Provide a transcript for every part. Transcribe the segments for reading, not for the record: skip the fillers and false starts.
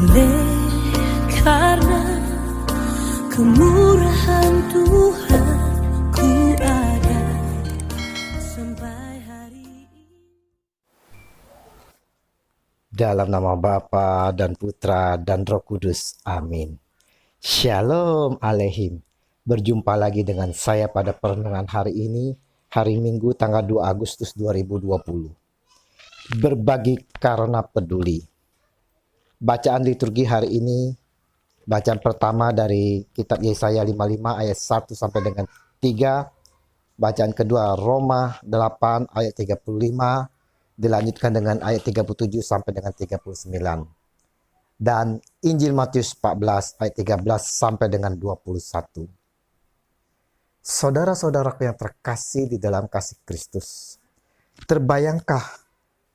Oleh karena kemurahan Tuhan, ku ada sampai hari ini. Dalam nama Bapa dan Putra dan Roh Kudus. Amin. Shalom Aleihim. Berjumpa lagi dengan saya pada perenungan hari ini, hari Minggu tanggal 2 Agustus 2020. Berbagi karena peduli. Bacaan liturgi hari ini, bacaan pertama dari kitab Yesaya 55 ayat 1 sampai dengan 3. Bacaan kedua Roma 8 ayat 35. Dilanjutkan dengan ayat 37 sampai dengan 39. Dan Injil Matius 14 ayat 13 sampai dengan 21. Saudara-saudaraku yang terkasih di dalam kasih Kristus, terbayangkah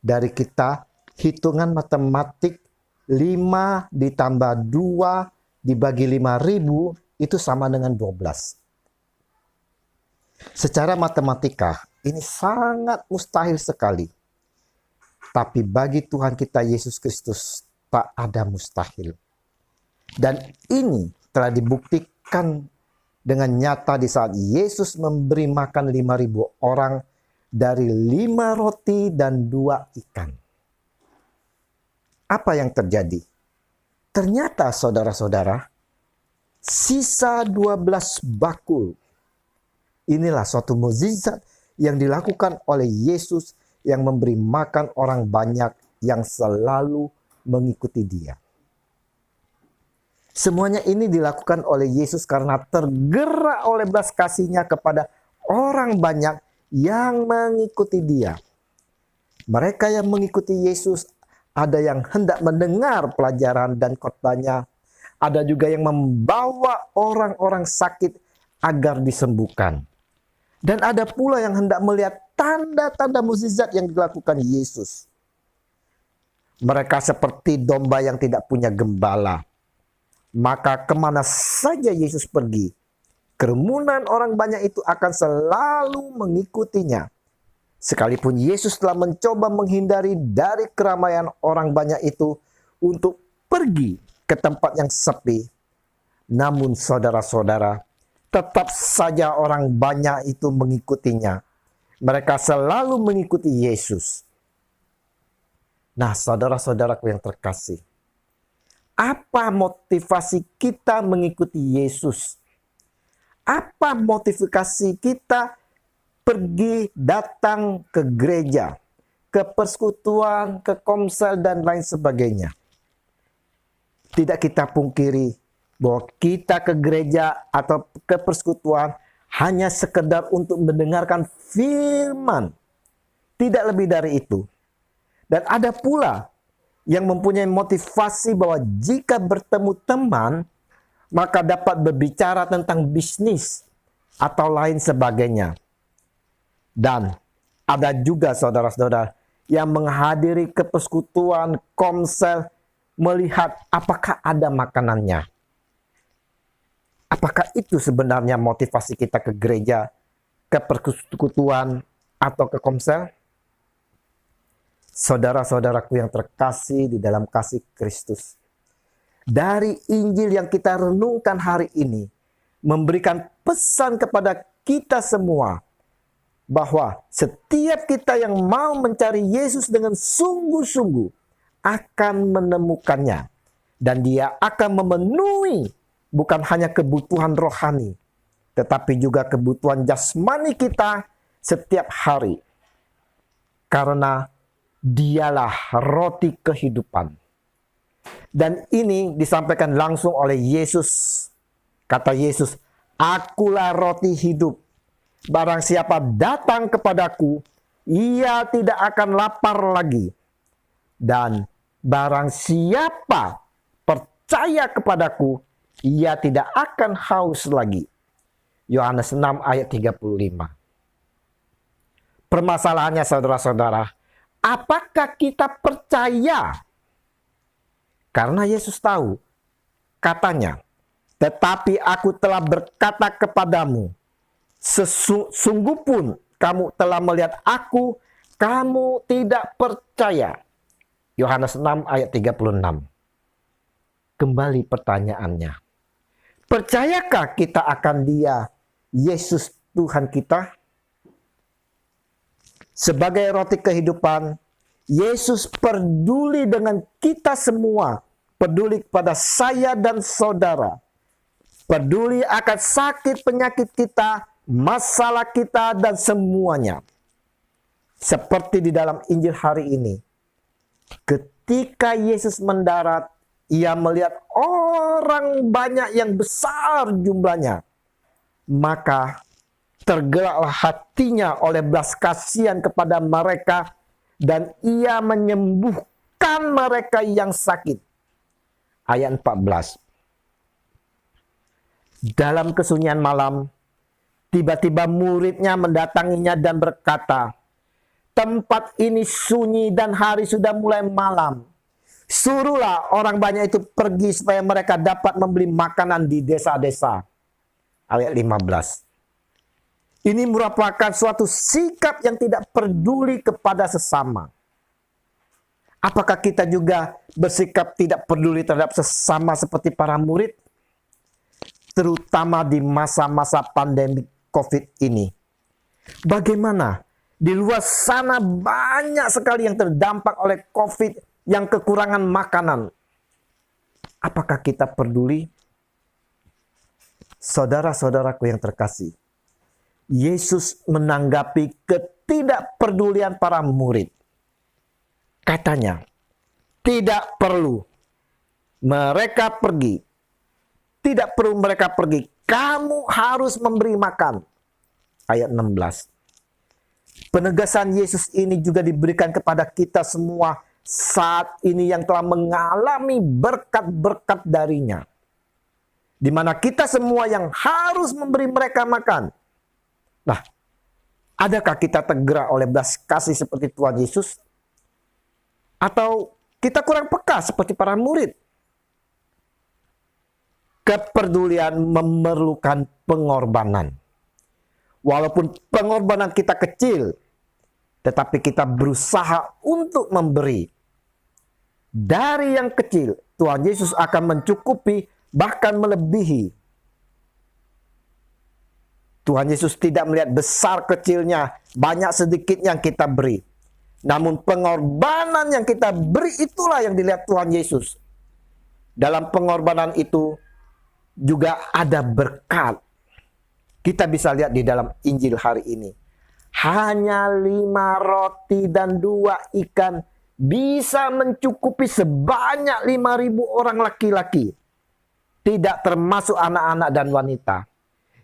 dari kita hitungan matematik 5 ditambah 2 dibagi 5.000 itu sama dengan 12. Secara matematika ini sangat mustahil sekali. Tapi bagi Tuhan kita Yesus Kristus tak ada mustahil. Dan ini telah dibuktikan dengan nyata di saat Yesus memberi makan 5.000 orang dari 5 roti dan 2 ikan. Apa yang terjadi? Ternyata saudara-saudara, sisa 12 bakul. Inilah suatu mukjizat yang dilakukan oleh Yesus yang memberi makan orang banyak yang selalu mengikuti Dia. Semuanya ini dilakukan oleh Yesus karena tergerak oleh belas kasih-Nya kepada orang banyak yang mengikuti Dia. Mereka yang mengikuti Yesus, ada yang hendak mendengar pelajaran dan khotbahnya, ada juga yang membawa orang-orang sakit agar disembuhkan. Dan ada pula yang hendak melihat tanda-tanda mukjizat yang dilakukan Yesus. Mereka seperti domba yang tidak punya gembala. Maka kemana saja Yesus pergi, kerumunan orang banyak itu akan selalu mengikutinya. Sekalipun Yesus telah mencoba menghindari dari keramaian orang banyak itu untuk pergi ke tempat yang sepi. Namun saudara-saudara, tetap saja orang banyak itu mengikutinya. Mereka selalu mengikuti Yesus. Nah, saudara-saudaraku yang terkasih, apa motivasi kita mengikuti Yesus? Apa motivasi kita pergi datang ke gereja, ke persekutuan, ke komsel, dan lain sebagainya? Tidak kita pungkiri bahwa kita ke gereja atau ke persekutuan hanya sekedar untuk mendengarkan firman. Tidak lebih dari itu. Dan ada pula yang mempunyai motivasi bahwa jika bertemu teman, maka dapat berbicara tentang bisnis atau lain sebagainya. Dan ada juga saudara-saudara yang menghadiri ke persekutuan, komsel, melihat apakah ada makanannya. Apakah itu sebenarnya motivasi kita ke gereja, ke persekutuan, atau ke komsel? Saudara-saudaraku yang terkasih di dalam kasih Kristus, dari Injil yang kita renungkan hari ini, memberikan pesan kepada kita semua, bahwa setiap kita yang mau mencari Yesus dengan sungguh-sungguh akan menemukannya. Dan Dia akan memenuhi bukan hanya kebutuhan rohani, tetapi juga kebutuhan jasmani kita setiap hari. Karena Dialah roti kehidupan. Dan ini disampaikan langsung oleh Yesus. Kata Yesus, "Akulah roti hidup. Barang siapa datang kepadaku, ia tidak akan lapar lagi. Dan barang siapa percaya kepadaku, ia tidak akan haus lagi." Yohanes 6 ayat 35. Permasalahannya saudara-saudara, apakah kita percaya? Karena Yesus tahu, katanya, "Tetapi aku telah berkata kepadamu, sesungguh pun kamu telah melihat aku, kamu tidak percaya." Yohanes 6 ayat 36. kembali pertanyaannya. Percayakah kita akan Dia, Yesus Tuhan kita? Sebagai roti kehidupan, Yesus peduli dengan kita semua. Peduli kepada saya dan saudara. Peduli akan sakit penyakit kita, masalah kita, dan semuanya. Seperti di dalam Injil hari ini. Ketika Yesus mendarat, Ia melihat orang banyak yang besar jumlahnya. Maka tergeraklah hatinya oleh belas kasihan kepada mereka, dan Ia menyembuhkan mereka yang sakit. Ayat 14. Dalam kesunyian malam, tiba-tiba muridnya mendatanginya dan berkata, "Tempat ini sunyi dan hari sudah mulai malam. Suruhlah orang banyak itu pergi supaya mereka dapat membeli makanan di desa-desa." Ayat 15. Ini merupakan suatu sikap yang tidak peduli kepada sesama. Apakah kita juga bersikap tidak peduli terhadap sesama seperti para murid? Terutama di masa-masa pandemi COVID ini. Bagaimana? Di luar sana banyak sekali yang terdampak oleh COVID yang kekurangan makanan. Apakah kita peduli? Saudara-saudaraku yang terkasih, Yesus menanggapi ketidakpedulian para murid. Katanya, tidak perlu mereka pergi. Tidak perlu mereka pergi. Kamu harus memberi makan. Ayat 16. Penegasan Yesus ini juga diberikan kepada kita semua saat ini yang telah mengalami berkat-berkat darinya. Di mana kita semua yang harus memberi mereka makan. Nah, adakah kita tergerak oleh belas kasih seperti Tuhan Yesus? Atau kita kurang peka seperti para murid? Kepedulian memerlukan pengorbanan. Walaupun pengorbanan kita kecil, tetapi kita berusaha untuk memberi. Dari yang kecil, Tuhan Yesus akan mencukupi, bahkan melebihi. Tuhan Yesus tidak melihat besar kecilnya, banyak sedikit yang kita beri. Namun pengorbanan yang kita beri itulah yang dilihat Tuhan Yesus. Dalam pengorbanan itu juga ada berkat. Kita bisa lihat di dalam Injil hari ini. Hanya 5 roti dan 2 ikan bisa mencukupi sebanyak 5.000 orang laki-laki. Tidak termasuk anak-anak dan wanita.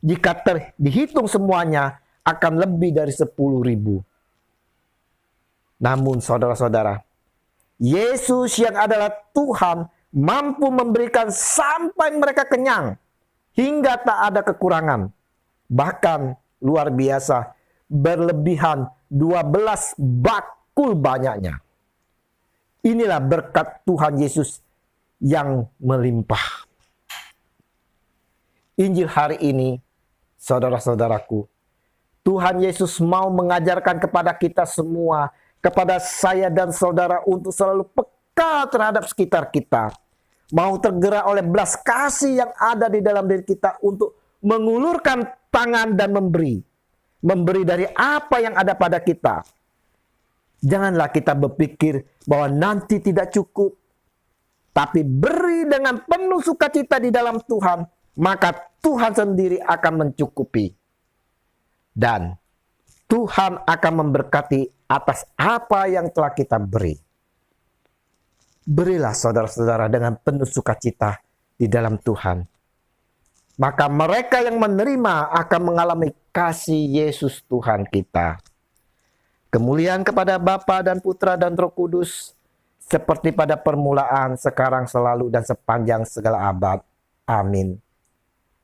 Jika dihitung semuanya akan lebih dari 10.000. Namun saudara-saudara, Yesus yang adalah Tuhan mampu memberikan sampai mereka kenyang. Hingga tak ada kekurangan. Bahkan luar biasa, berlebihan 12 bakul banyaknya. Inilah berkat Tuhan Yesus yang melimpah. Injil hari ini, saudara-saudaraku, Tuhan Yesus mau mengajarkan kepada kita semua, kepada saya dan saudara untuk selalu peka terhadap sekitar kita. Mau tergerak oleh belas kasih yang ada di dalam diri kita untuk mengulurkan tangan dan memberi. Memberi dari apa yang ada pada kita. Janganlah kita berpikir bahwa nanti tidak cukup. Tapi beri dengan penuh sukacita di dalam Tuhan. Maka Tuhan sendiri akan mencukupi. Dan Tuhan akan memberkati atas apa yang telah kita beri. Berilah saudara-saudara dengan penuh sukacita di dalam Tuhan. Maka mereka yang menerima akan mengalami kasih Yesus Tuhan kita. Kemuliaan kepada Bapa dan Putra dan Roh Kudus, seperti pada permulaan, sekarang, selalu, dan sepanjang segala abad. Amin.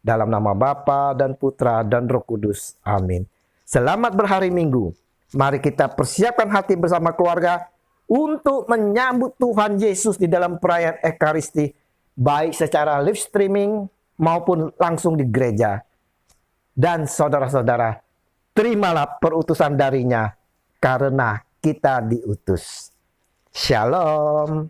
Dalam nama Bapa dan Putra dan Roh Kudus. Amin. Selamat berhari Minggu. Mari kita persiapkan hati bersama keluarga untuk menyambut Tuhan Yesus di dalam perayaan Ekaristi, baik secara live streaming maupun langsung di gereja. Dan saudara-saudara, terimalah perutusan darinya karena kita diutus. Shalom.